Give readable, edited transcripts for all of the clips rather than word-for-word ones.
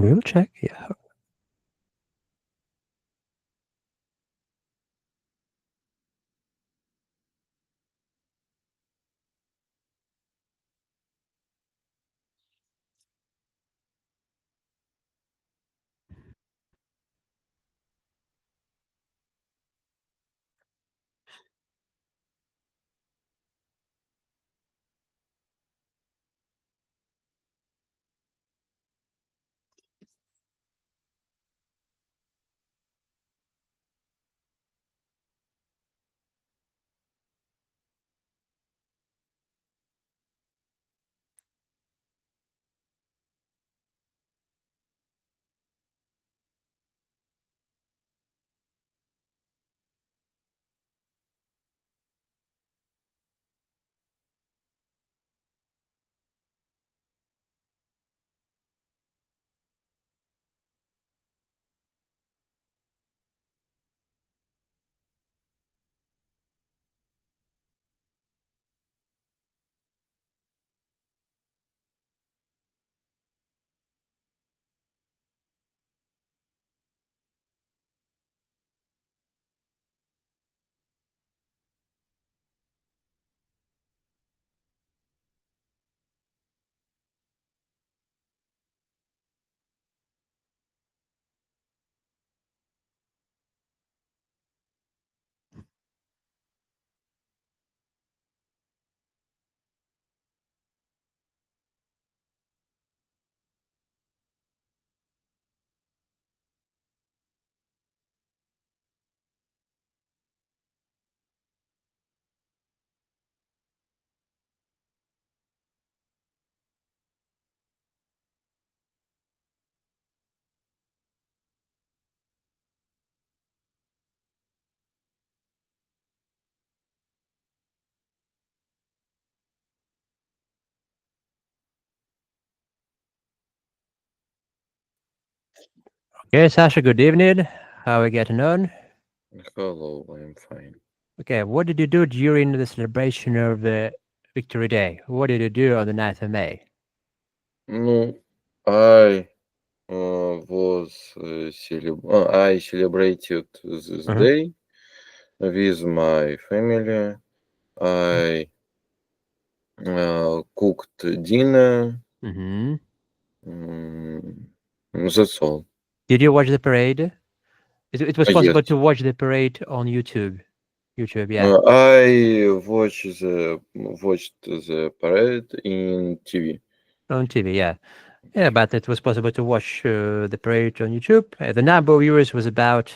We'll check. Yeah. Okay, Sasha. Good evening. How are we getting on? Hello, I'm fine. Okay. What did you do during the celebration of the Victory Day? What did you do on the 9th of May? No, I I celebrated this Mm-hmm. day with my family. I cooked dinner. Mm-hmm. That's all. Did you watch the parade? It was Yes, possible to watch the parade on YouTube. YouTube, yeah. I watched the parade in TV. On TV, yeah. Yeah, but it was possible to watch the parade on YouTube. The number of viewers was about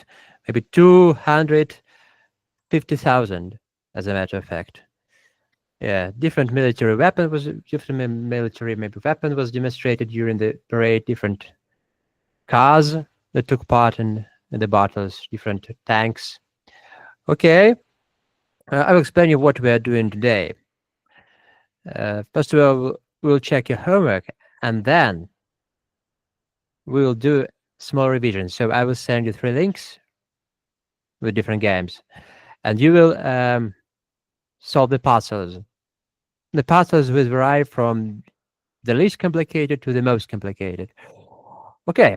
maybe 250,000, as a matter of fact. Yeah, different military maybe weapon was demonstrated during the parade. Different cars that took part in the battles. Different tanks. Okay, I will explain you what we are doing today. First of all, we'll check your homework, and then we'll do small revision. So I will send you 3 links with different games, and you will solve the puzzles. The puzzles will vary from the least complicated to the most complicated. Okay,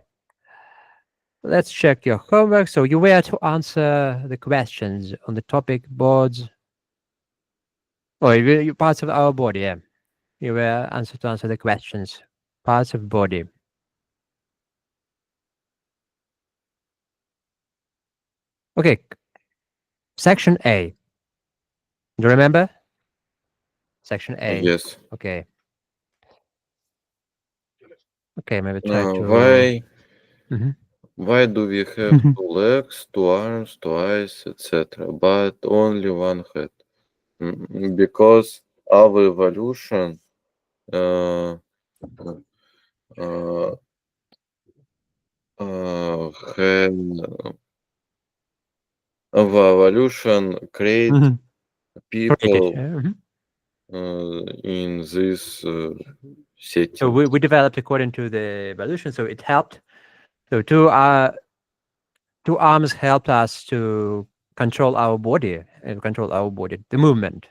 let's check your homework. So you were to answer the questions on the topic boards. Oh, you parts of our body. Yeah, you were to answer the questions. Parts of body. Okay, section A. Do you remember section A? Yes. Okay. Okay, maybe try to. Why Mhm. Why do we have two legs, two arms, two eyes, etc., but only one head? Because our evolution uh, uh, had our evolution create Mhm. Created. people in this So setting. we developed according to the evolution. So it helped. So two arms helped us to control our body and control our body, the movement,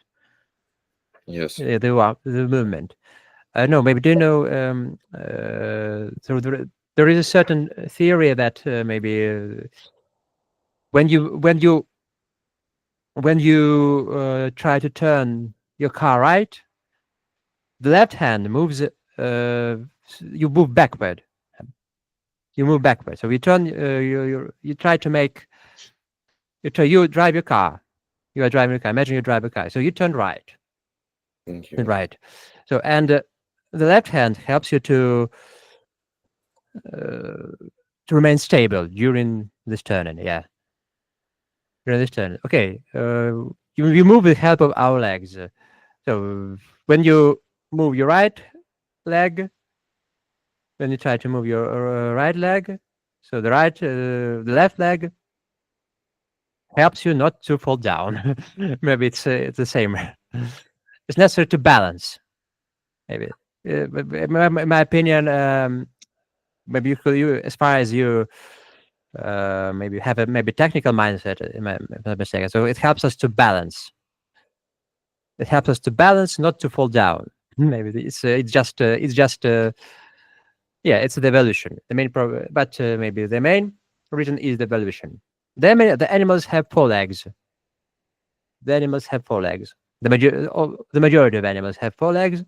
Yes. the movement. No, maybe do you know? So there is a certain theory that maybe when you try to turn your car right, the left hand moves. You move backward. You move backward. So you turn. You try to make. You drive your car. You are driving a car. Imagine you drive a car. So you turn right. Thank Turn you. right. So and the left hand helps you to remain stable during this turning. Yeah, during this turn. Okay. You move with help of our legs. So when you move your right leg, when you try to move your right leg, so the left leg helps you not to fall down. Maybe it's the same. It's necessary to balance. Maybe, but in my opinion, maybe as far as you maybe have a maybe technical mindset. If I'm not mistaken, so it helps us to balance. It helps us to balance, not to fall down. Maybe it's just yeah, it's the evolution. The main problem, but maybe the main reason is the evolution. The animals have 4 legs. The animals have 4 legs. The majority of animals have 4 legs,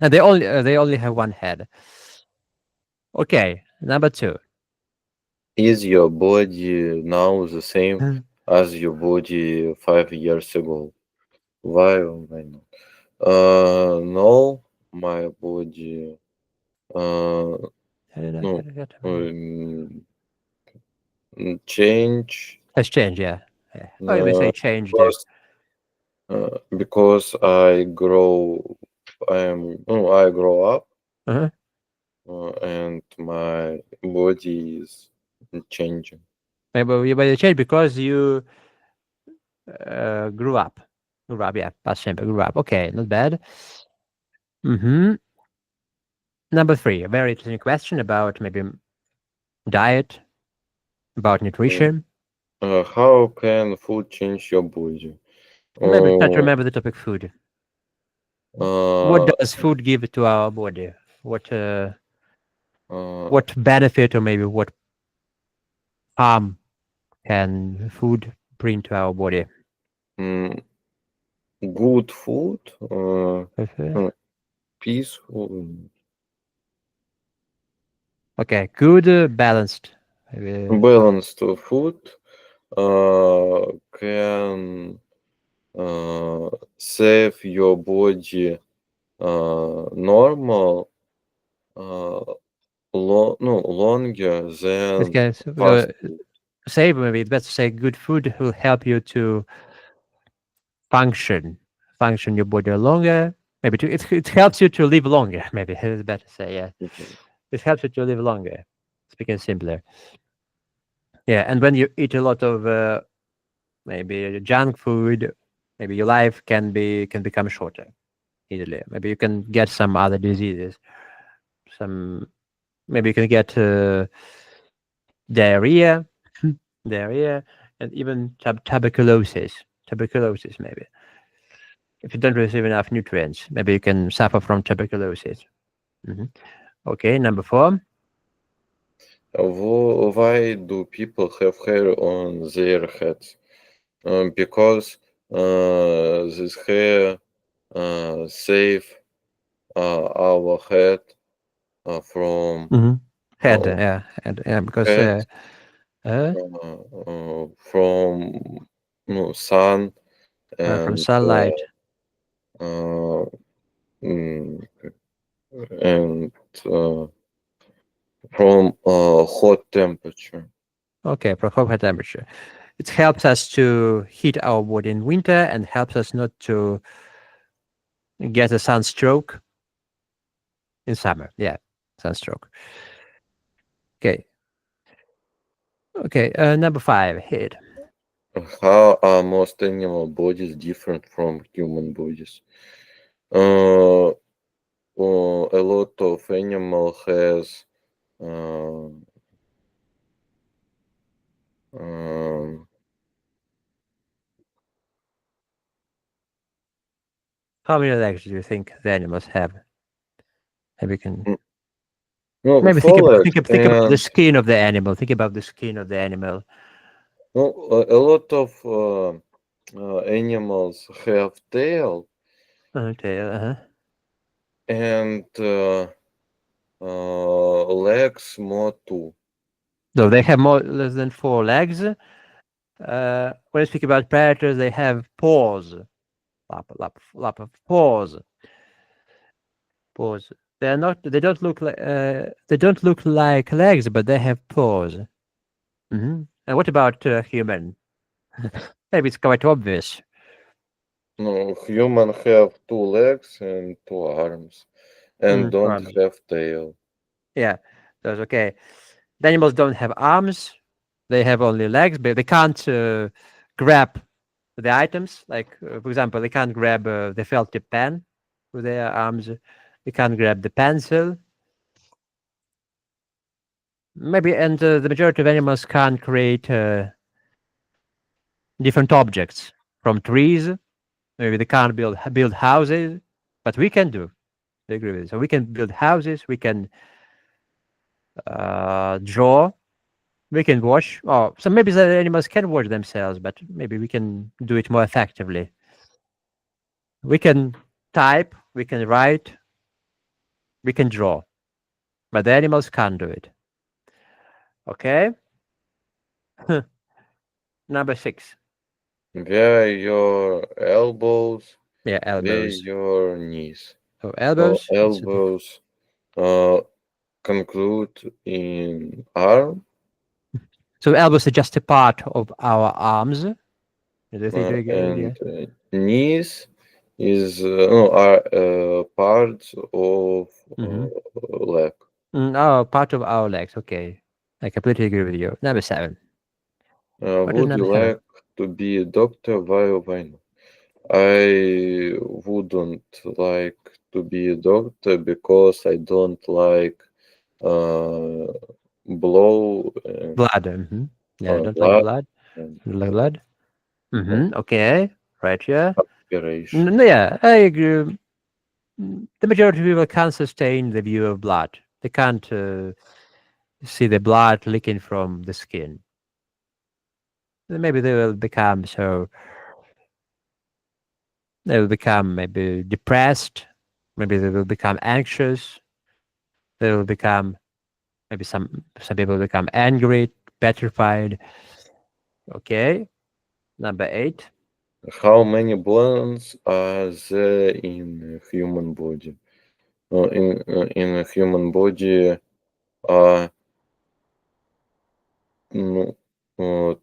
and they only have one head. Okay, number two. Is your body now the same as your body 5 years ago? Why or why not? No, my body no um, change Has changed, yeah. Yeah. Oh, we uh, say changed. because I grow up Uh-huh. and my body is changing. Maybe you changed because you grew up. Grew up, yeah. Past simple. Grew up. Okay, not bad. Mm-hmm. Number three, a very interesting question about maybe diet, about Mm. nutrition. How can food change your body? Maybe try to Uh, remember the topic food. What uh, does food give to our body? uh, What benefit or maybe what harm can food bring to our body? mm, good food, Okay, peaceful, okay, good, balanced. Maybe, balanced food can save your body normal uh, no, longer than okay, fast food. say maybe it's better to say good food will help you to function, function your body longer. Maybe it helps you to live longer. Maybe it's better to say, yeah. Mhm. It helps you to live longer. Speaking simpler, yeah. And when you eat a lot of maybe junk food, maybe your life can become shorter easily. Maybe you can get some other diseases. Some maybe you can get diarrhea, diarrhea, and even tuberculosis. Tuberculosis, maybe if you don't receive enough nutrients, maybe you can suffer from tuberculosis. Mhm. Okay, number four. Why do people have hair on their heads? Because this hair save our head from Hmm. Head, uh, yeah, head, yeah, because head uh, from no, sun from and sunlight. uh, mm, and from hot temperature. Okay, for high temperature. It helps us to heat our body in winter and helps us not to get a sunstroke in summer. Yeah, sunstroke. Okay, okay. Number five, head. How are most animal bodies different from human bodies? Uh, a lot of animal has uh, um, How many legs do you think the animals have? Maybe you can. No, Maybe four legs think about the and skin of the animal. Think about the skin of the animal. no, a lot of animals have tail Okay. and legs more too. So they have more less than four legs. When I speak about predators, they have paws. Lap of paws. Paws. They are not. They don't look like. They don't look like legs, but they have paws. And what about human? Maybe it's quite obvious. No, human have two legs and two arms and don't Arms. have tail. Yeah, that's okay. The animals don't have arms. They have only legs, but they can't grab the items. Like, for example, they can't grab the felt tip pen with their arms. They can't grab the pencil. Maybe, and the majority of animals can't create different objects from trees. Maybe they can't build houses, but we can do. I agree with it. So we can build houses. We can draw. We can wash. Oh, so maybe the animals can wash themselves, but maybe we can do it more effectively. We can type. We can write. We can draw, but the animals can't do it. Okay. Number 6. Where are your elbows? Yeah, Where elbows. your knees? So elbows. Elbows uh, conclude in arm So elbows are just a part of our arms. Do you think you agree? Yeah. and knees is no, are parts of Mm-hmm. leg. Oh, part of our legs. Okay. I completely agree with you. Number 7. What is Would number you 7? like to be a doctor? Why or why not? I wouldn't like to be a doctor because I don't like uh, blow and Blood. Yeah, I don't like blood blood. and Don't like blood. uh, Okay. Right here. aspiration. Yeah, I agree. The majority of people can't sustain the view of blood. They can't see the blood leaking from the skin. Maybe they will become so. They will become maybe depressed. Maybe they will become anxious. They will become maybe some people become angry, petrified. Okay, number 8. How many bones are there in a human body? In a human body are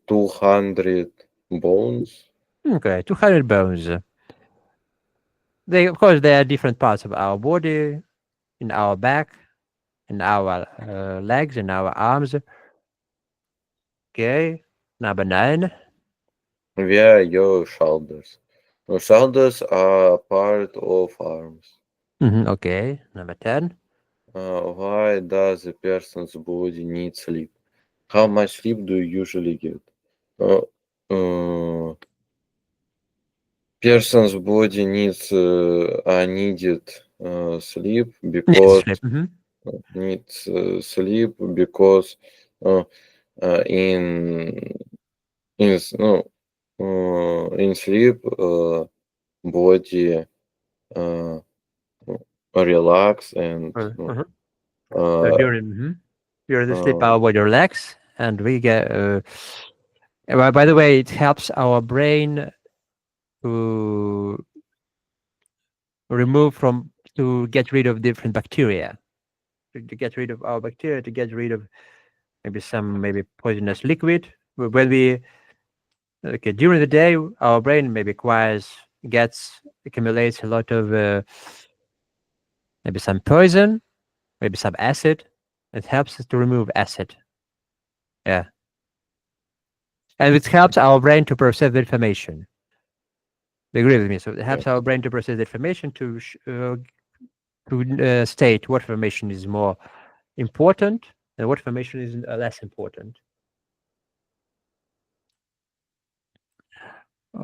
200 bones. Okay, 200 bones. They, of course, there are different parts of our body, in our back, in our legs, in our arms. Okay, number 9. Where are your shoulders? Shoulders are part of arms. Okay, number 10. Why does a person's body need sleep? How much sleep do you usually get? Uh, uh, Person's body needs needed sleep Yes, because sleep. needs sleep because uh, in no in sleep body uh, relax and Uh-huh. So uh, during the sleep, uh, our body relax, and we get. By the way, it helps our brain to remove from to get rid of different bacteria, to get rid of our bacteria, to get rid of maybe some maybe poisonous liquid. When we okay during the day, our brain maybe gets accumulates a lot of maybe some poison, maybe some acid. It helps us to remove acid. Yeah, and it helps our brain to process the information. They agree with me. So it helps our brain to process the information to state what information is more important and what information is less important.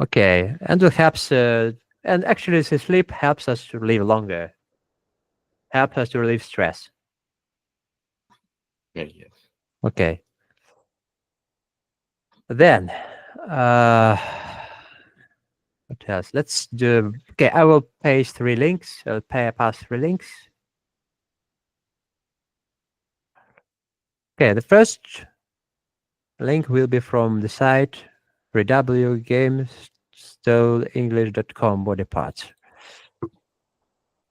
Okay, and it helps. And actually, the sleep helps us to live longer. Helps us to relieve stress. Yes. Okay. Then, uh, what else? Let's do. Okay, I will paste 3 links. I'll pass 3 links. Okay, the first link will be from the site www.gamestolenglish.com body parts.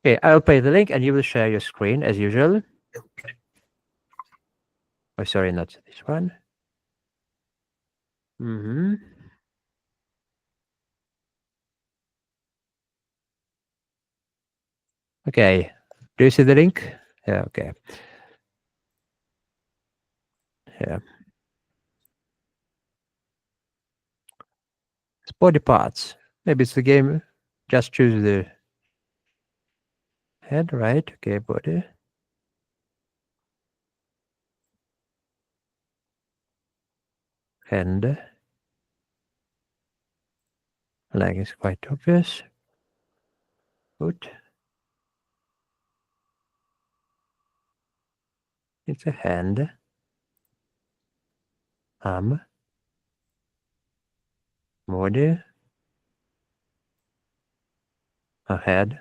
Okay, I'll paste the link and you will share your screen as usual. Oh, sorry, not this one. Okay, do you see the link? Yeah, okay. Yeah. It's body parts. Maybe it's the game. Just choose the head, right? Okay, body. Hand. Leg is quite obvious. Foot. It's a hand. Arm. Body. A head.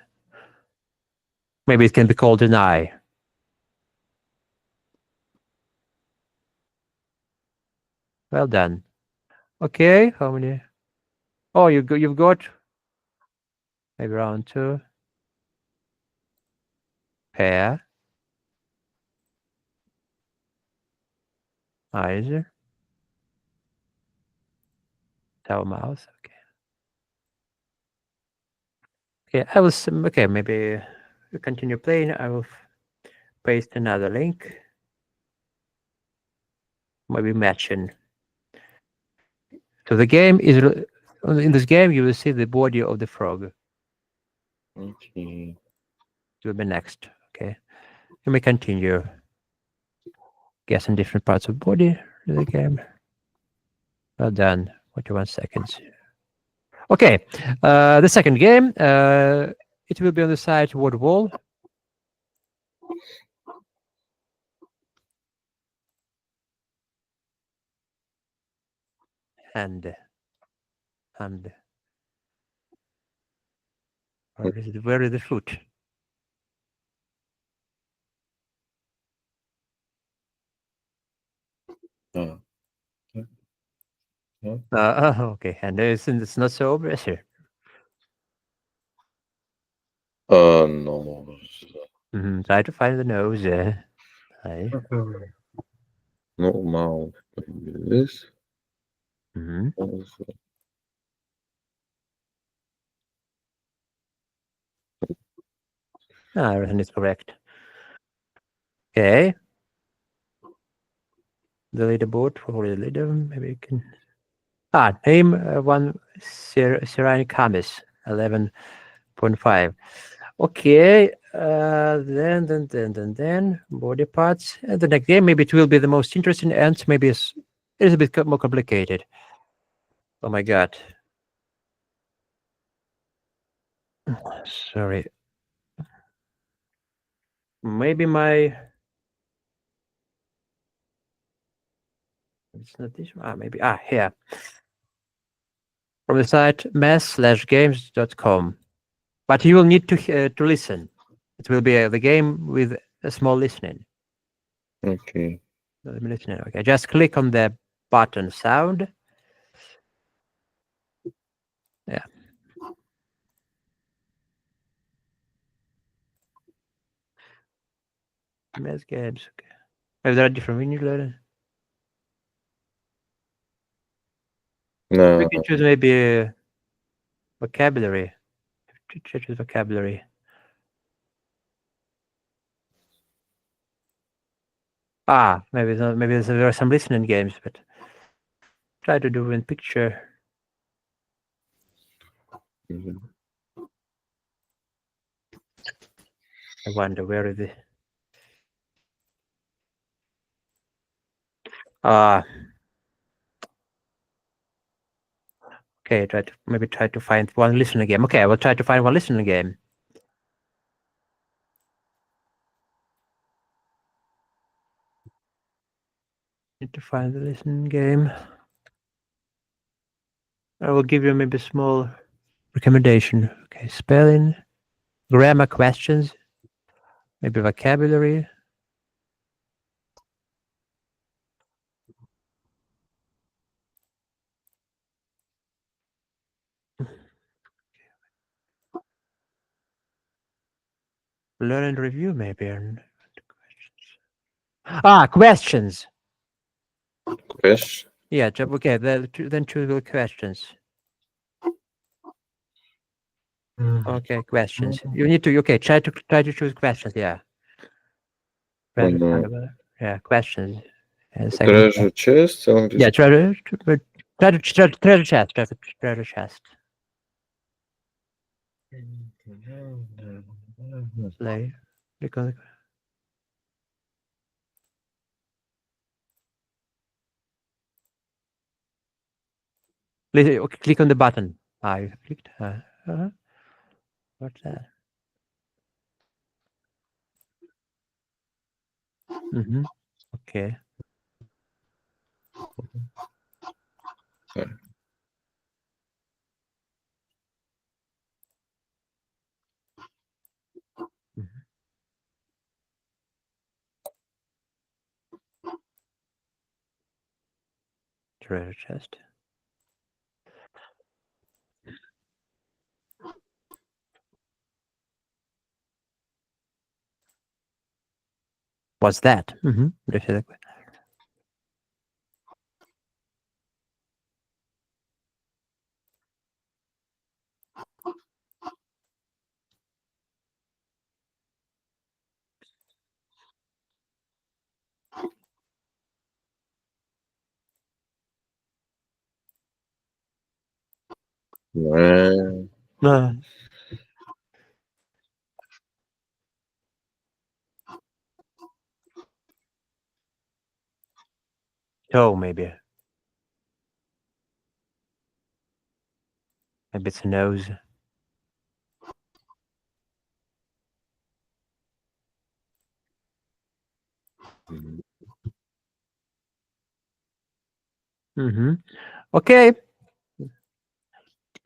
Maybe it can be called an eye. Well done. Okay, how many? Oh, you've got maybe around 2. Hair. Eyes. Tail, mouth. Okay. Okay, I will. Okay, maybe we continue playing. I will paste another link. Maybe matching. So the game is in this game. You will see the body of the frog. Okay. It will be next. Okay, you may continue guessing different parts of body in the game. Well done. 41 seconds. Okay, the second game. It will be on the site word wall. And where is it? Where is the foot? Uh, yeah. Okay, and it's not so obvious here. No. Try to find the nose. Aye. No mouth. Maybe this. Mhm. Also. Everything is correct. Okay. The leaderboard for the leader. Maybe you can. Name one Sirani Kamis 11.5. Okay. Then body parts. The next game maybe it will be the most interesting and maybe it's a bit more complicated. Oh my god. Sorry. Maybe my. It's not this one. Maybe. Here. From the site math/games.com. But you will need to listen. It will be the game with a small listening. Okay. Listening. Okay, just click on the button sound. Yeah. Math games. Okay. Maybe there are different menus later. We No. can choose maybe vocabulary. Choose vocabulary. Maybe not, maybe there are some listening games, but try to do in picture. Mhm. I wonder where is it. Okay, try to find one listening game. Okay, I will try to find one listening game. Need to find the listening game. I will give you maybe a small recommendation. Okay, spelling, grammar questions, maybe vocabulary. Learn and review, maybe. Questions. Question. Yeah, okay, then choose the questions. Okay, questions. You need to, okay, try to choose questions, yeah. Try to find Mhm. yeah, questions. Second. Treasure chest Yeah, английский. try to chest. Play. Click on the okay, click on the button. You have clicked. What's that? Mm-hmm. Okay. Mm-hmm. Treasure chest. What's that? Mm-hmm. Uh, toe, maybe. Maybe it's a nose. Mm-hmm. Okay.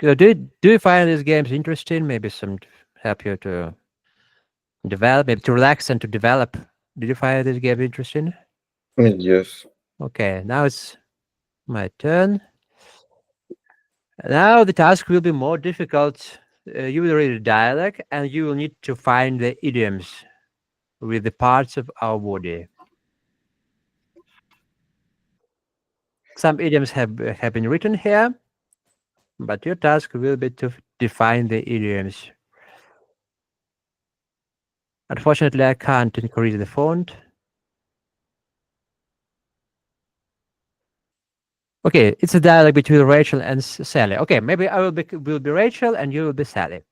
Do you find these games interesting? Maybe some help you to develop, maybe to relax and to develop. Did you find this game interesting? Yes. Okay, now it's my turn. Now the task will be more difficult. You will read a dialogue and you will need to find the idioms with the parts of our body. Some idioms have been written here, but your task will be to define the idioms. Unfortunately, I can't increase the font. Okay, it's a dialogue between Rachel and Sally. Okay, maybe I will be Rachel and you will be Sally.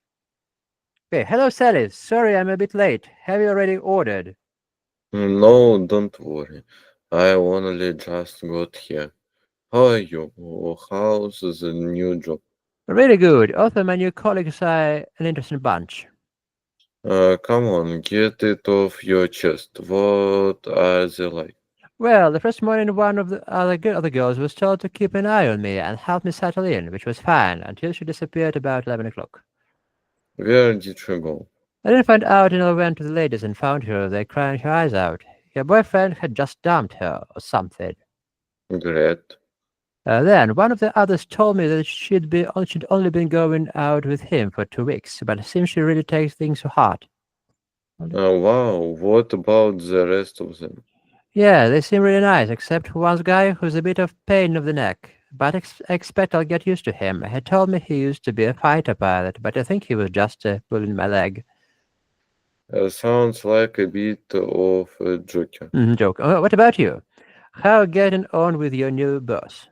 Okay, hello Sally. Sorry I'm a bit late. Have you already ordered? No, don't worry. I only just got here. How are you? How's the new job? Really good. Also, my new colleagues are an interesting bunch. Come on, get it off your chest. What are they like? Well, the first morning, one of the other girls was told to keep an eye on me and help me settle in, which was fine until she disappeared about 11 o'clock. Where did you go? I didn't find out until I went to the ladies and found her there crying her eyes out. Her boyfriend had just dumped her or something. Great. Then one of the others told me that she'd only been going out with him for 2 weeks, but it seems she really takes things to heart. Wow, what about the rest of them? Yeah, they seem really nice, except one guy who's a bit of pain of the neck. But I expect I'll get used to him. He told me he used to be a fighter pilot, but I think he was just pulling my leg. Sounds like a bit of a joker. Joke. What about you? How are getting on with your new boss?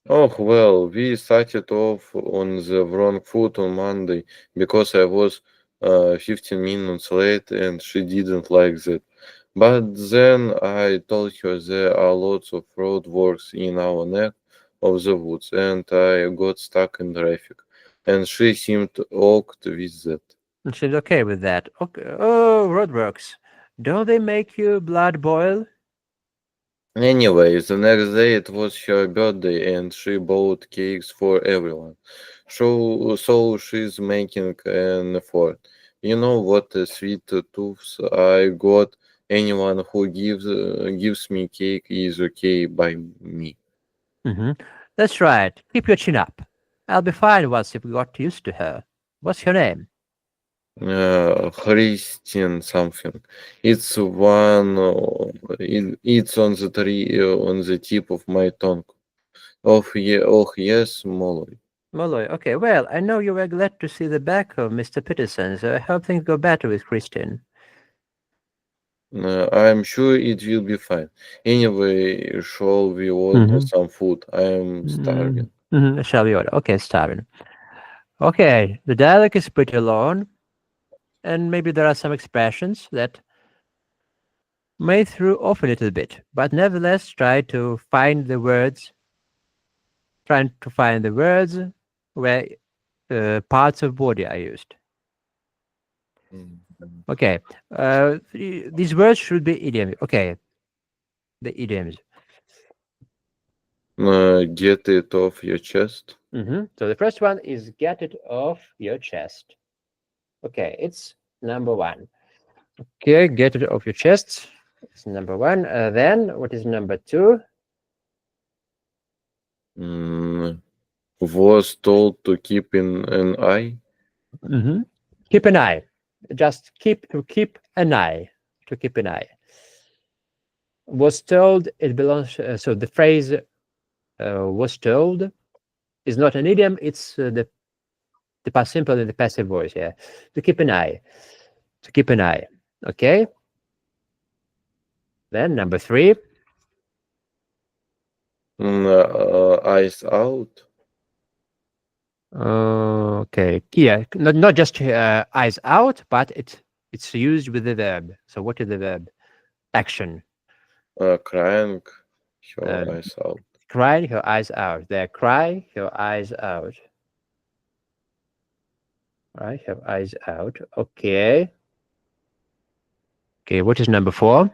Oh, well, we started off on the wrong foot on Monday because I was 15 minutes late and she didn't like that. But then I told her there are lots of roadworks in our neck of the woods and I got stuck in traffic. And she seemed awkward with that. And she's okay with that. Okay. Oh, roadworks. Don't they make you blood boil? Anyway, the next day it was her birthday and she bought cakes for everyone. So she's making an effort. You know what a sweet tooth I got? Anyone who gives me cake is okay by me. Hmm. That's right. Keep your chin up. I'll be fine once you've got used to her. What's your name? Christian something. It's one. It's on the tree on the tip of my tongue. Oh yes, Molly. Molloy. Okay, well, I know you were glad to see the back of Mr. Peterson, so I hope things go better with Christian. I'm sure it will be fine. Anyway, shall we order Mm-hmm. some food? I am starving. Mm-hmm. Shall we order? Okay, starving. Okay, the dialogue is pretty long, and maybe there are some expressions that may throw off a little bit, but nevertheless trying to find the words where parts of body are used. Mhm. Okay, these words should be idioms. Okay, the idioms. Get it off your chest. So the first one is get it off your chest. Okay, it's number one. Okay, get it off your chest. It's number one. Then what is number two? Mm, was told to keep in an eye. Hmm. Keep an eye. Just keep an eye. To keep an eye. Was told. It belongs. So the phrase was told is not an idiom. It's the past simple and the passive voice. Yeah. To keep an eye. To keep an eye. Okay. Then number three. Eyes out. Okay. Yeah. Not just eyes out, but it's used with the verb. So what is the verb? Action. Crying. Uh, Your eyes out. Cry your eyes out. There, cry your eyes out. Right, your eyes out. Okay. Okay, what is number four?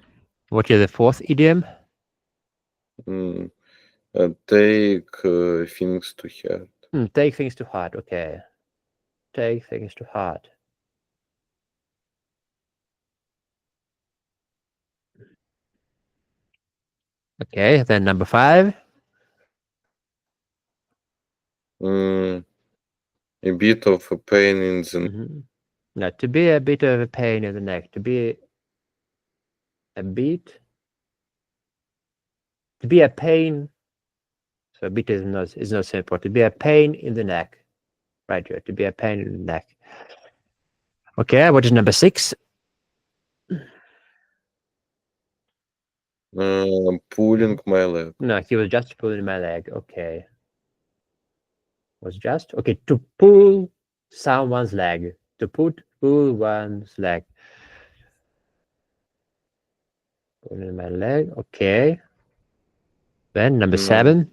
What is the fourth idiom? Mm, take things to heart. Take things to heart. Okay. Take things to heart. Okay, then number five. Mm, a bit of a pain in the Now, to be a bit of a pain in the neck. To be a bit. To be a pain. So a bit is not simple. To be a pain in the neck. Right here. To be a pain in the neck. Okay, what is number six? pulling my leg. No, he was just pulling my leg. Okay. Was just okay to pull someone's leg. To pull one's leg. Pulling my leg. Okay. Then number Mm, seven.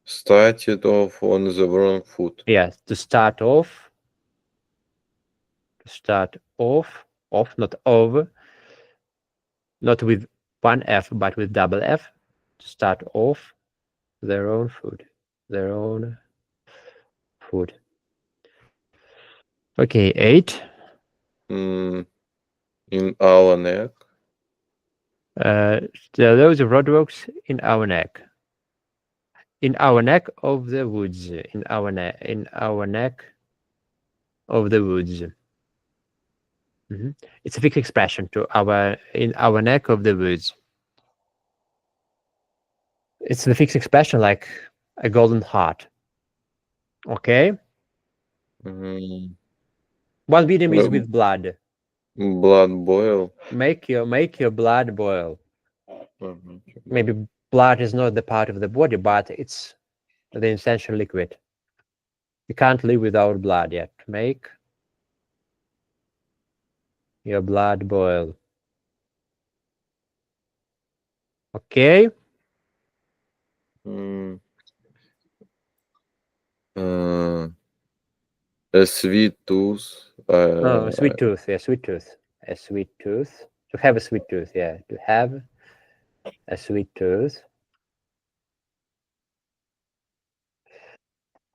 started off on the wrong foot. Yes, to start off. To start off. Off, not over. Not with one F, but with double F. To start off their own food. Their own food. Okay, eight. Mm, in our neck. There are loads of roadworks in our neck. In our neck of the woods. In our neck. In our neck of the woods. It's a fixed expression to our in our neck of the woods. It's the fixed expression like a golden heart. Okay. Mm, One medium is uh, with blood. blood boil. Make your blood boil. Mhm. Maybe blood is not the part of the body, but it's the essential liquid. You can't live without blood yet. Make your blood boil. Okay. Mm, uh, a sweet tooth. Oh, sweet tooth. Yeah, sweet tooth. A sweet tooth. To have a sweet tooth. Yeah, to have A sweet tooth.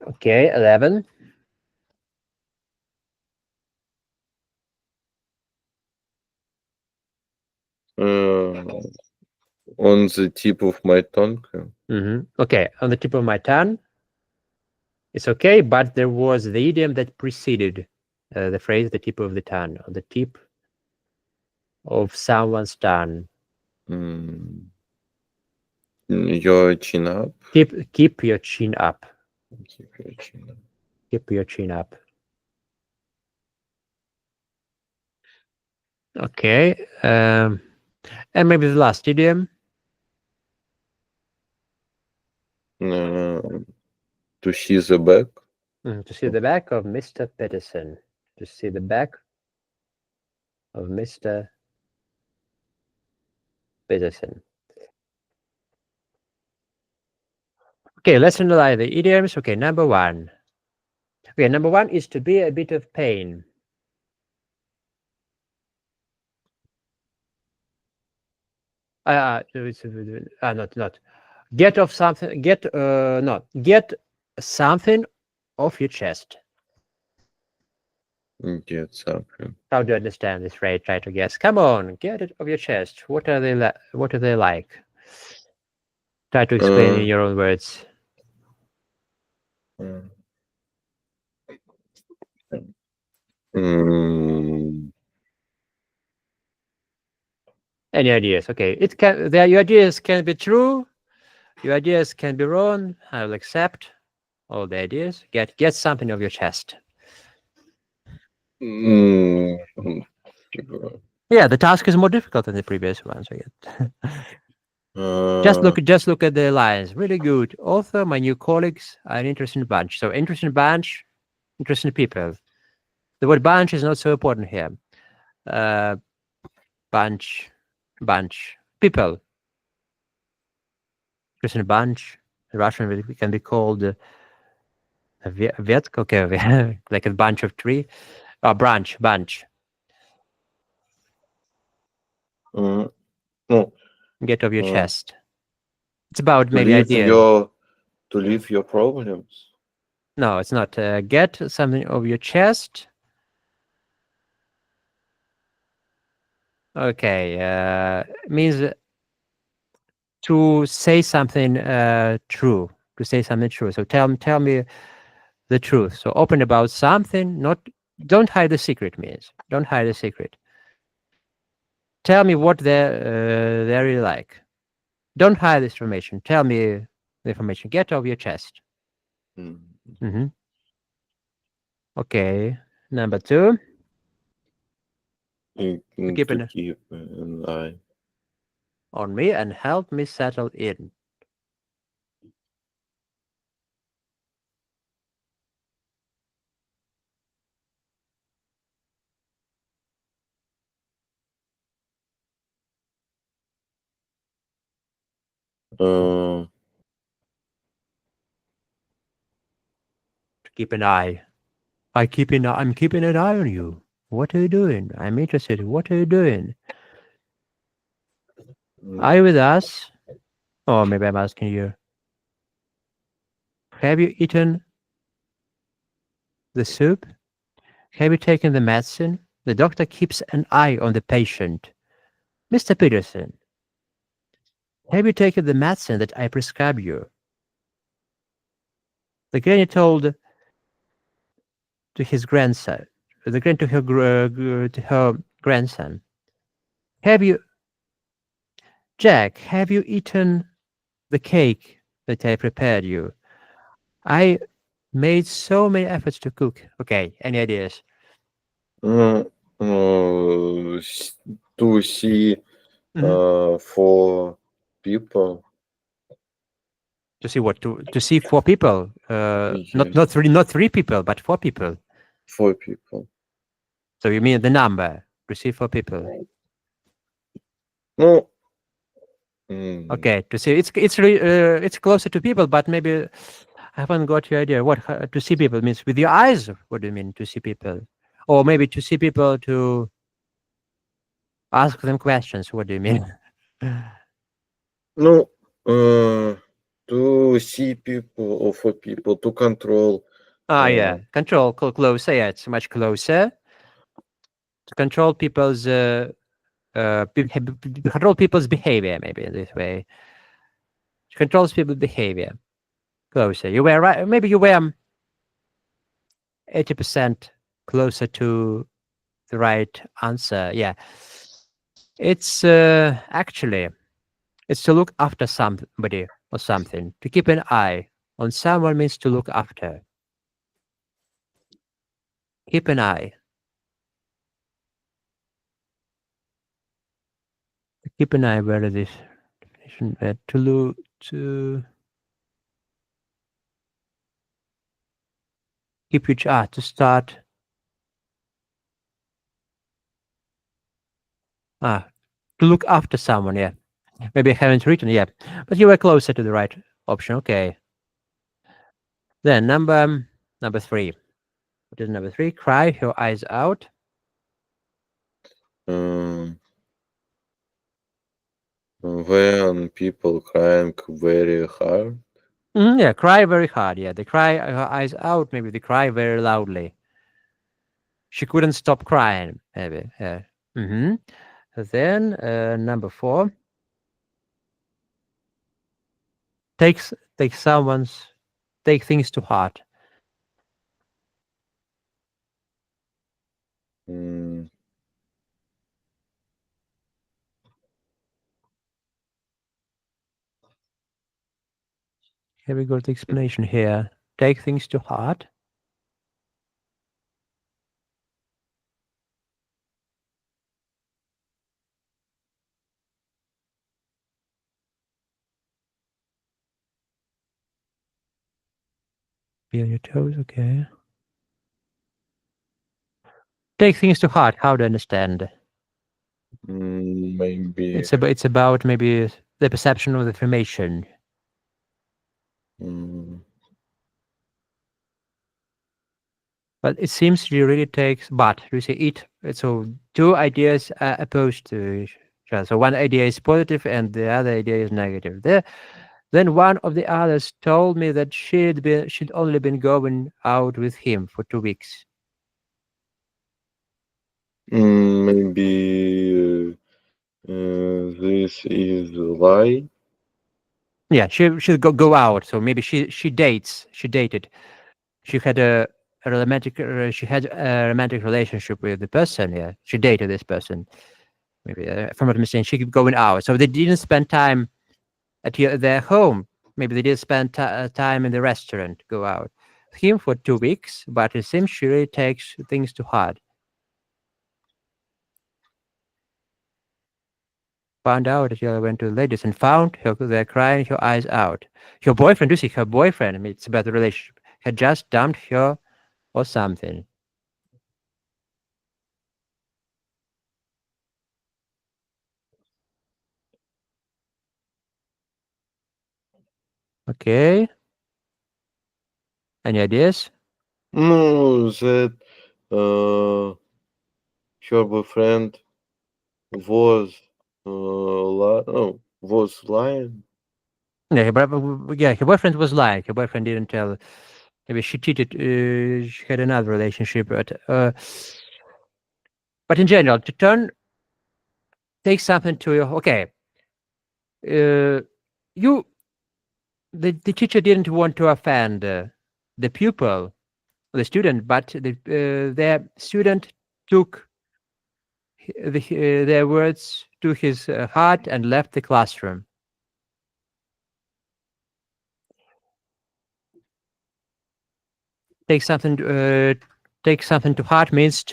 Okay, 11. On the tip of my tongue. Okay, on the tip of my tongue. It's okay, but there was the idiom that preceded the phrase "the tip of the tongue." On the tip of someone's tongue. Mm, your chin up. Keep your chin up. Keep your chin up. Keep your chin up. Okay. And maybe the last idiom. To see the back. To see the back of Mr. Peterson. To see the back of Mr. Peterson. Okay, let's analyze the idioms. Okay, number one. Okay, number one is to be a bit of pain. Not get off something. Get something off your chest. Get something. How do you understand this phrase? Try to guess. Come on, get it off your chest. What are they? What are they like? Try to explain in your own words. Mm, Any ideas? Okay, it can. Your ideas can be true. Your ideas can be wrong. I will accept all the ideas. Get something off your chest. mm, Yeah, the task is more difficult than the previous ones. I get. Just look at the lines. Really good. Author, my new colleagues are an interesting bunch. So interesting bunch, interesting people. The word bunch is not so important here. Bunch, people. Interesting bunch. In Russian, it can be called a ветка, okay, like a bunch of tree. Branch, bunch. no. Get off your chest. It's about To maybe leave idea. your problems. No, it's not. Get something off your chest. Okay, means to say something true. To say something true. So tell me the truth. So open about something. Don't hide the secret. Means don't hide the secret. Tell me what they're really like. Don't hide this information. Tell me the information. Get off your chest. Mm. Okay. Number two. To Keep keep an an eye. on me and help me settle in. Uh, To keep an eye. I'm keeping an eye on you. What are you doing? I'm interested. What are you doing? Are you with us? Or maybe I'm asking you. Have you eaten the soup? Have you taken the medicine? The doctor keeps an eye on the patient. Mr. Peterson, have you taken the medicine that I prescribed you? The granny told to his grandson, the granny to her grandson, have you, Jack, have you eaten the cake that I prepared you? I made so many efforts to cook. Okay, any ideas? uh, to see for people. To see what? To see four people. Yes, Not three people, but four people. for people. So you mean the number to see four people? No. Okay, to see it's closer to people, but maybe I haven't got your idea. What to see people means with your eyes? What do you mean to see people? Or maybe to see people to ask them questions. What do you mean? No, to see people or for people to control. Ah, Uh, yeah. Control, closer. Yeah, it's much closer. To control people's control people's behavior. Maybe in this way, controls people's behavior. Closer. You were right. Maybe you were 80% closer to the right answer. Yeah, it's actually it's to look after somebody or something. To keep an eye on someone means to look after. Keep an eye. Keep an eye where this definition to look to keep each to start ah to look after someone. Yeah, maybe I haven't written yet, but you were closer to the right option. Okay, then number three. What is number three? Cry your eyes out. um, when people crying very hard. Yeah, cry very hard. Yeah, they cry her eyes out. Maybe they cry very loudly. She couldn't stop crying. Maybe. Yeah. Mm-hmm. Then number four. Takes take someone's take things to heart. Mm, Here we go. The explanation here. Take things to heart. Be on your toes. Okay. Take things to heart. How to understand? maybe. It's about maybe the perception of the information. Mm, But it seems you really takes but you say it. So two ideas are opposed to each other. So one idea is positive and the other idea is negative. Then one of the others told me that she'd only been going out with him for 2 weeks. maybe this is a lie. Yeah, she'll go out. So maybe she dates. She dated. She had a romantic. She had a romantic relationship with the person. Yeah, she dated this person. Maybe from what I'm saying, she kept going out. So they didn't spend time at their home. Maybe they did spend time in the restaurant, go out. Him for 2 weeks, but it seems she really takes things too hard. Found out that she went to the ladies and found her there crying her eyes out. Her boyfriend, you see, her boyfriend, I mean, it's about the relationship, had just dumped her or something. Okay. Any ideas? No, that her boyfriend was was lying. Yeah, her boyfriend was lying. Her boyfriend didn't tell. Maybe she cheated. She had another relationship, but in general, to turn take something to your okay. Uh, you the teacher didn't want to offend the pupil, the student, but their student took their words to his heart and left the classroom. Take something. Take something to heart means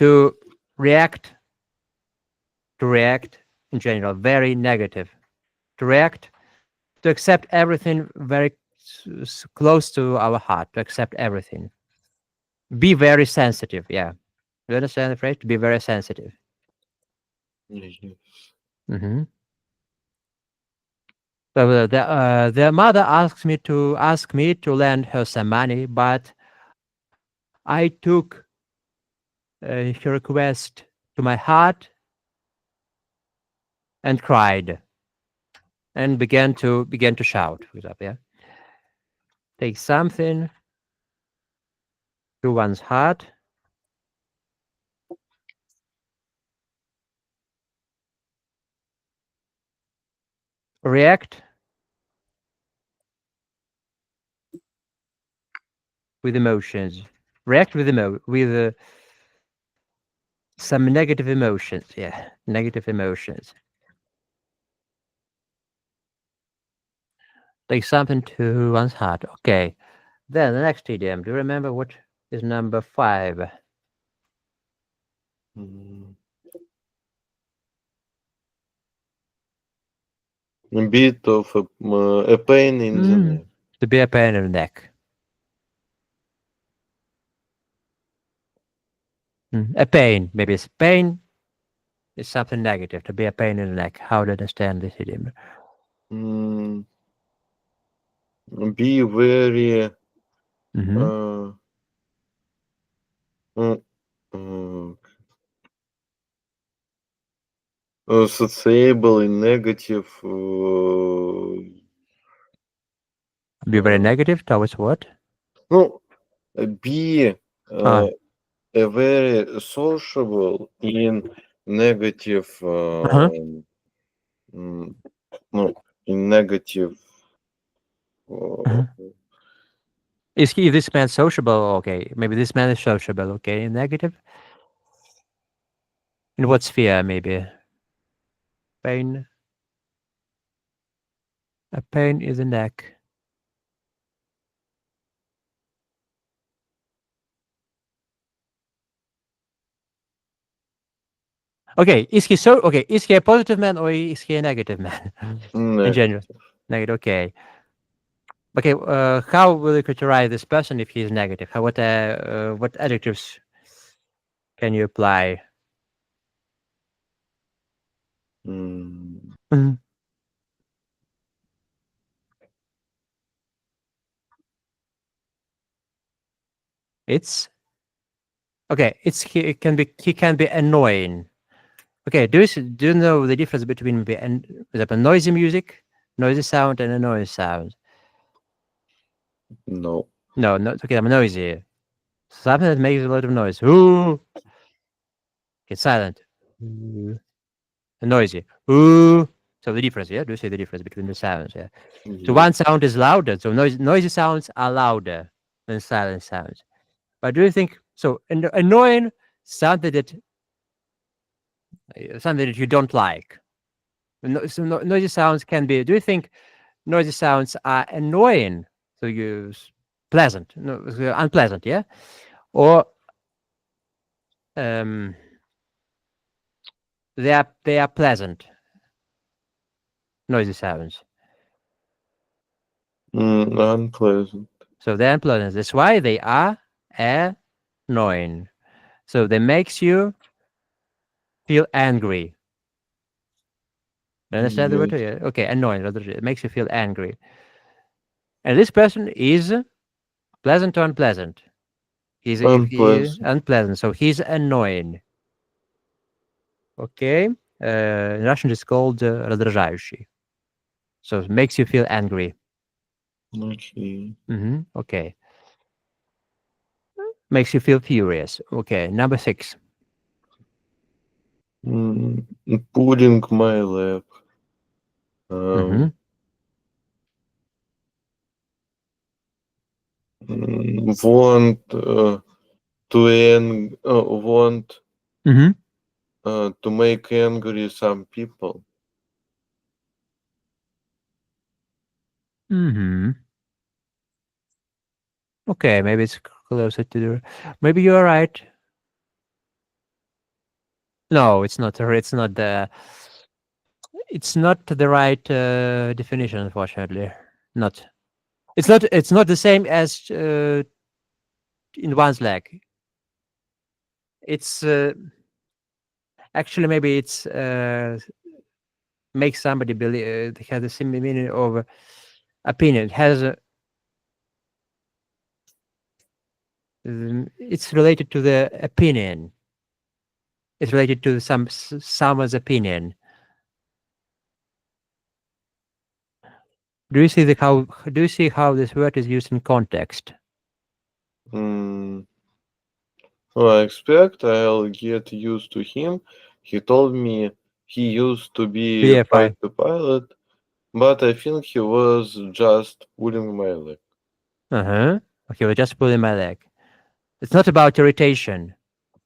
react. To react in general, very negative. To react, to accept everything very close to our heart. To accept everything. Be very sensitive. Yeah, you understand the phrase? To be very sensitive. Mhm. Hmm. So their mother asked me to lend her some money, but I took her request to my heart and cried. and began to shout, for example. Yeah, take something to one's heart, react with emotions, react with some negative emotions. Yeah, negative emotions. Take something to one's heart. Okay. Then the next idiom. Do you remember what is number 5? Mm, a bit of a pain in the Mm. neck. To be a pain in the neck. A pain. Maybe it's pain is something negative. To be a pain in the neck. How do you understand this idiom? Mm, be very Mm-hmm. uh, uh, uh, sociable in negative. Be very Uh, negative towards what? no, be Ah. a very sociable in negative. Uh-huh. Mm, no, in negative. Uh-huh. Uh, Is he this man sociable? Okay. Maybe this man is sociable. Okay. Negative. In what sphere? Maybe pain. A pain in the neck. Okay, is he so okay? Is he a positive man or is he a negative man in general? negative. Negative. Okay. Okay. How will you characterize this person if he is negative? What adjectives can you apply? Mm, Mhm. It's okay. He can be annoying. Okay. Do you know the difference between for example, noisy music, noisy sound, and a noise sound? no. No, no. Okay, I'm noisy. Something that makes a lot of noise. Ooh. It's silent. Ooh. Noisy. Ooh. So the difference, yeah? Do you see the difference between the sounds? Yeah. So one Yes. sound is louder. So noisy sounds are louder than silent sounds. But do you think so? Annoying something that you don't like. Noisy sounds can be. Do you think noisy sounds are annoying? So pleasant, no, unpleasant, yeah, or um, they are pleasant noisy sounds. Unpleasant. So they're unpleasant. That's why they are annoying. So they makes you feel angry. You understand the word? Yes. Yeah. Okay, annoying. It makes you feel angry. And this person is pleasant or unpleasant. He's if he Unpleasant. unpleasant, so he's annoying. Okay. In Russian, it's called раздражающий. So it makes you feel angry. Okay. Okay. Makes you feel furious. Okay. Number 6. Mm, pulling my leg. Mm-hmm. Um, want Mm-hmm. to make angry some people. Mm-hmm. Okay. Maybe it's closer to the. Maybe you're right. No, it's not. It's not the. It's not the right definition, unfortunately. Not. It's not. It's not the same as in one's leg. It's actually maybe it's makes somebody believe has the same meaning of opinion. It has it's related to the opinion. It's related to someone's opinion. Do you see how this word is used in context? Mm, I expect I'll get used to him. He told me he used to be a BFI. fighter pilot, but I think he was just pulling my leg. Uh-huh. Okay, we're just pulling my leg. It's not about irritation.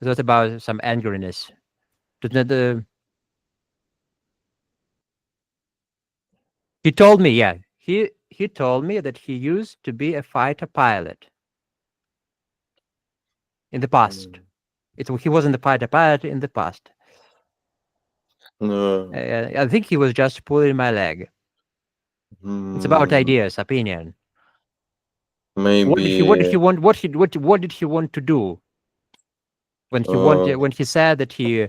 It's not about some angriness. It's not, he told me, yeah. He told me that he used to be a fighter pilot in the past. Mm, He wasn't a fighter pilot in the past. uh, I think he was just pulling my leg. It's about mm, ideas, opinion. What did he maybe want? What did he want to do uh, when he said that he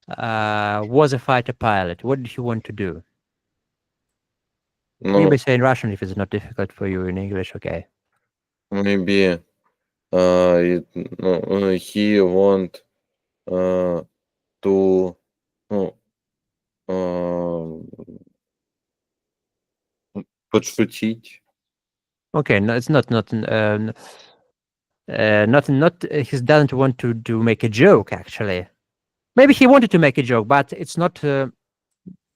was a fighter pilot? What did he want to do? You no, may say in Russian if it's not difficult for you in English. Okay. maybe it, no, he want uh, to ну, uh, подшутить. Okay. No, it's not. He doesn't want to make a joke. Actually, maybe he wanted to make a joke, but it's not.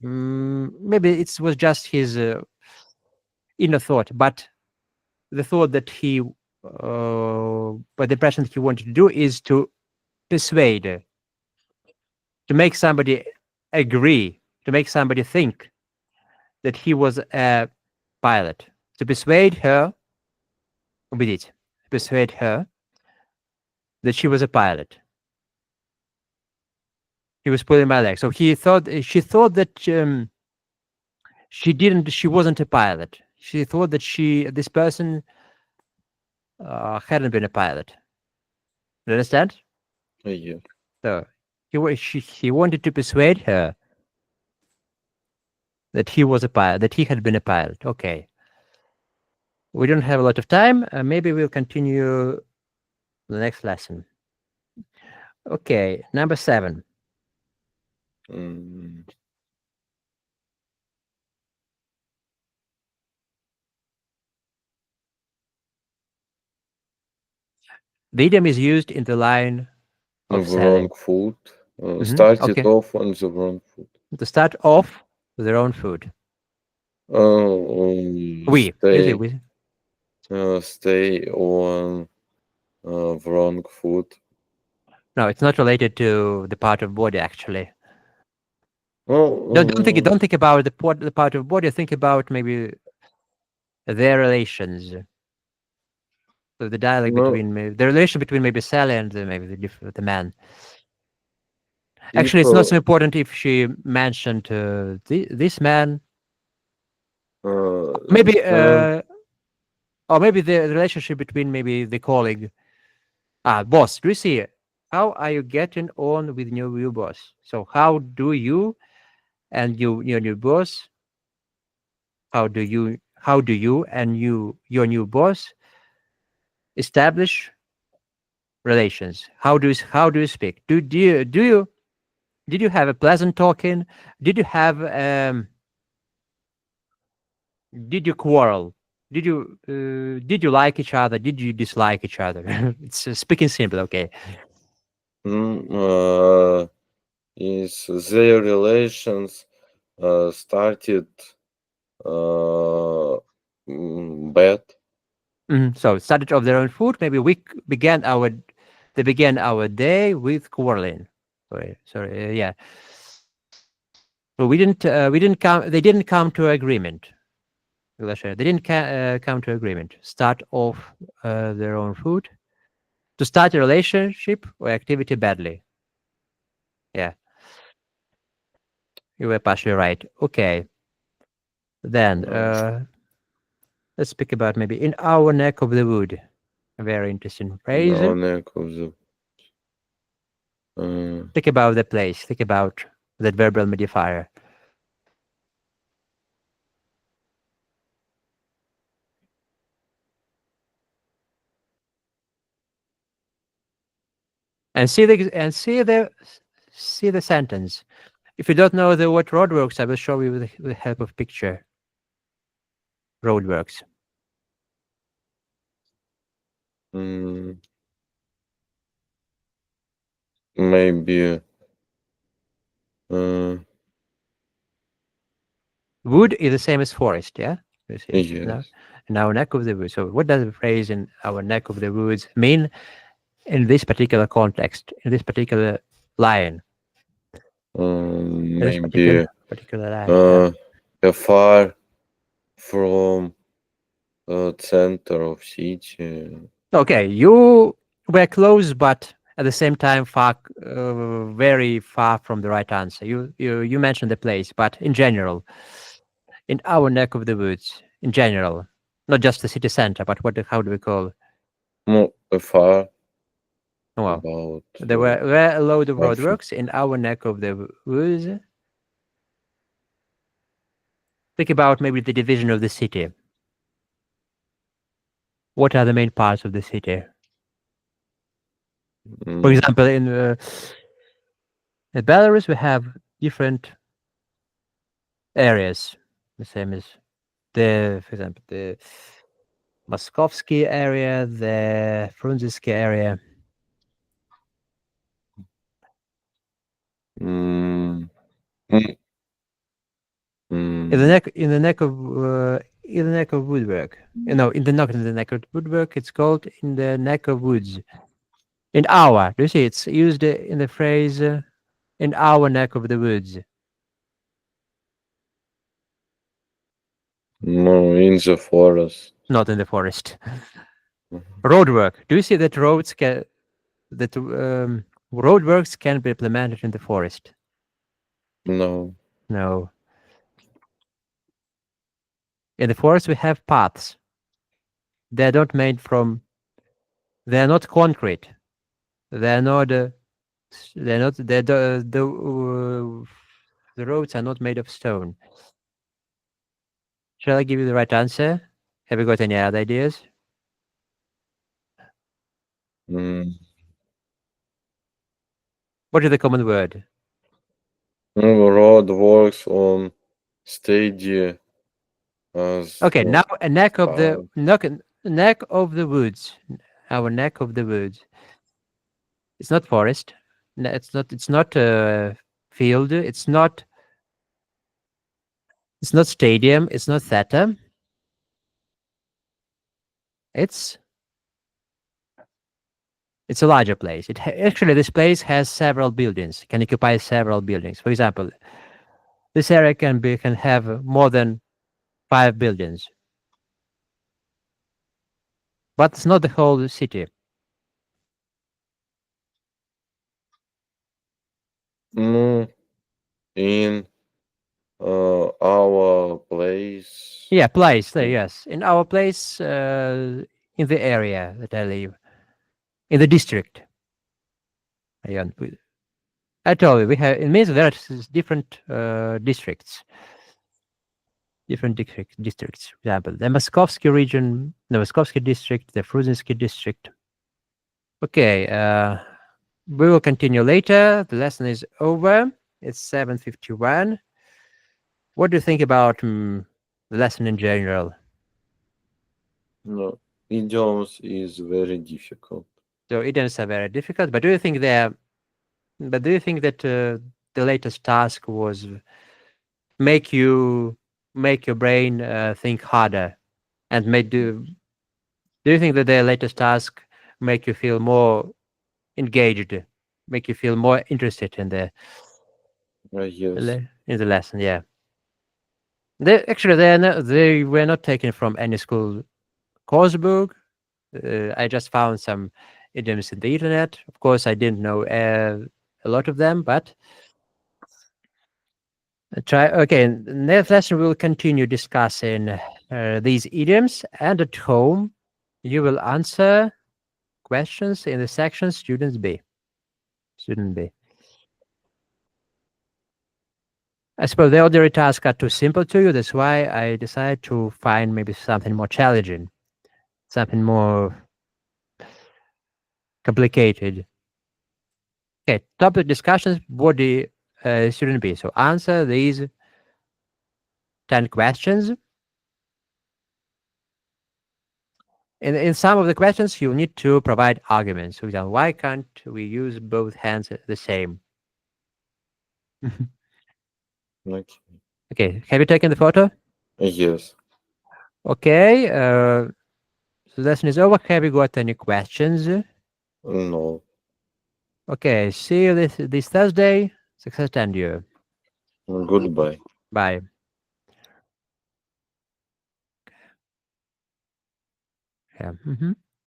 Maybe it was just his inner thought. But the thought that but the impression that he wanted to do is to persuade, to make somebody agree, to make somebody think that he was a pilot, to persuade her, убедить, persuade her that she was a pilot. He was pulling my leg. So she thought that she wasn't a pilot. She thought that this person hadn't been a pilot. You understand? Yeah. So he wanted to persuade her that he was a pilot, that he had been a pilot. Okay. We don't have a lot of time. Maybe we'll continue the next lesson. Okay, number 7. Mm, The idiom is used in the line of wrong selling. foot. Started Okay. off on the wrong foot. To start off with their own food. You see, we. Stay on wrong foot. No, it's not related to the part of body actually. Oh, Don't think about the part of body. Think about maybe their relations. So the dialogue no, between the relation between maybe Sally and maybe the man. Actually, it's not so people important if she mentioned this man. this Maybe man. or maybe the relationship between maybe the colleague. Boss. Do you see? How are you getting on with your boss? So how do you and your new boss? How do you and your new boss establish relations? How do you speak? Do you did you have a pleasant talking? Did you have did you quarrel? Did you like each other? Did you dislike each other? It's speaking simple, okay. Mm, is their relations started uh, bad? So started of their own food. Maybe they began our day with quarreling. Sorry, yeah. So we didn't come. They didn't come to agreement. They didn't come to agreement. Start off their own food to start a relationship or activity badly. Yeah, you were partially right. Okay, then Uh, let's speak about maybe in our neck of the wood. A very interesting phrase. no neck of the uh, Think about the place. Think about that verbal modifier. And see the sentence. If you don't know the what road works, I will show you with the help of picture. roadworks? Mm, maybe. Uh, Wood is the same as forest, yeah? You see, no? yes. In our neck of the woods. So what does the phrase in our neck of the woods mean in this particular context, in this particular line, in this Maybe. particular line? Yeah. Uh, Far from center of city. Okay, you were close, but at the same time, far, very far from the right answer. You mentioned the place, but in general, in our neck of the woods, in general, not just the city center, but how do we call? No, far Well, about there were a load of 150. roadworks in our neck of the woods. Think about maybe the division of the city. What are the main parts of the city? For Mm, example, in Belarus, we have different areas, the same as for example, the Moskovsky area, the Frunzensky area. mm, mm, In the mm, neck, in the neck of woodwork. No, in the neck of woodwork. It's called in the neck of woods. In our, do you see? It's used in the phrase in our neck of the woods, no, in the forest. not in the forest. Mhm. Roadwork. Do you see that roadworks can be implemented in the forest? No. No. In the forest, we have paths. They're not made from. They're not concrete. They're not. They're not. The roads are not made of stone. Shall I give you the right answer? Have you got any other ideas? Mm. What is the common word? No, road works on steady as Okay, now a neck of the path. neck of the woods. Our neck of the woods. It's not forest. It's not. It's not field. It's not stadium. It's not theater. It's it's a larger place. Actually, this place has several buildings. Can occupy several buildings. For example, this area can have more than 5 buildings, but it's not the whole city. No, in our place. Yeah, place. Mm, Yes, in our place, in the area that I live, in the district. Yeah, I told you we have. It means there are different districts, districts. For example, the Moskovsky region, the Moskovsky district, the Fruzensky district. Okay, we will continue later. The lesson is over. It's 7:51. What do you think about the lesson in general? no, idioms is very difficult. So idioms are very difficult, but do you think that the latest task was make you make your brain think harder and do you think that the latest task make you feel more engaged, make you feel more interested in Yes. in the lesson? Yeah. They were not taken from any school course book. I just found some idioms in the internet. Of course, I didn't know a lot of them, but try. Okay, in the next lesson we'll continue discussing these idioms, and at home you will answer questions in the section students B. Student B. I suppose the ordinary tasks are too simple to you. That's why I decided to find maybe something more challenging, something more complicated. Okay, topic discussions. What the student B. So answer these 10 questions. in some of the questions, you need to provide arguments. For example, why can't we use both hands the same? Okay. Okay, have you taken the photo? Yes. Okay, so lesson is over. Have you got any questions? No. Okay, see you this Thursday. Success and you. Goodbye. Bye. Yeah.